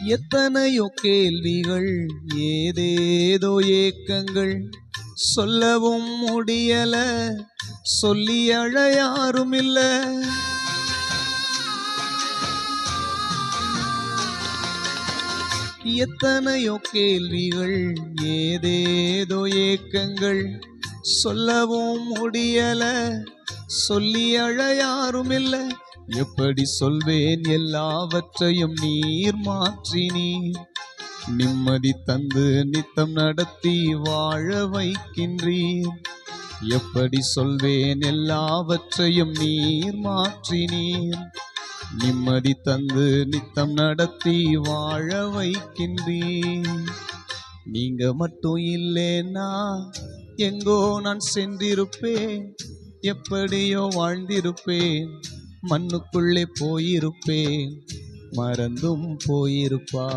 எத்தனையோ கேள்விகள், ஏதேதோ ஏக்கங்கள், சொல்லவும் முடியல, சொல்லி அழ யாரும் இல்ல. எத்தனையோ கேள்விகள், ஏதேதோ ஏக்கங்கள், சொல்லவும் முடியல, சொல்லி அழ யாரும் இல்ல. எப்படி சொல்வேன் எல்லாவற்றையும் நீர் மாற்றினீர், நிம்மதி தந்து நித்தம் நடத்தி வாழ வைக்கின்றீர். எப்படி சொல்வேன் எல்லாவற்றையும் நீர் மாற்றினீர், நிம்மதி தந்து நித்தம் நடத்தி வாழ வைக்கின்றீர். நீங்க மட்டும் இல்லைன்னா எங்கோ நான் சென்றிருப்பேன், எப்படியோ வாழ்ந்திருப்பேன், மண்ணுக்குள்ளே போயிருப்பேன், மறந்தும் போயிருப்பா.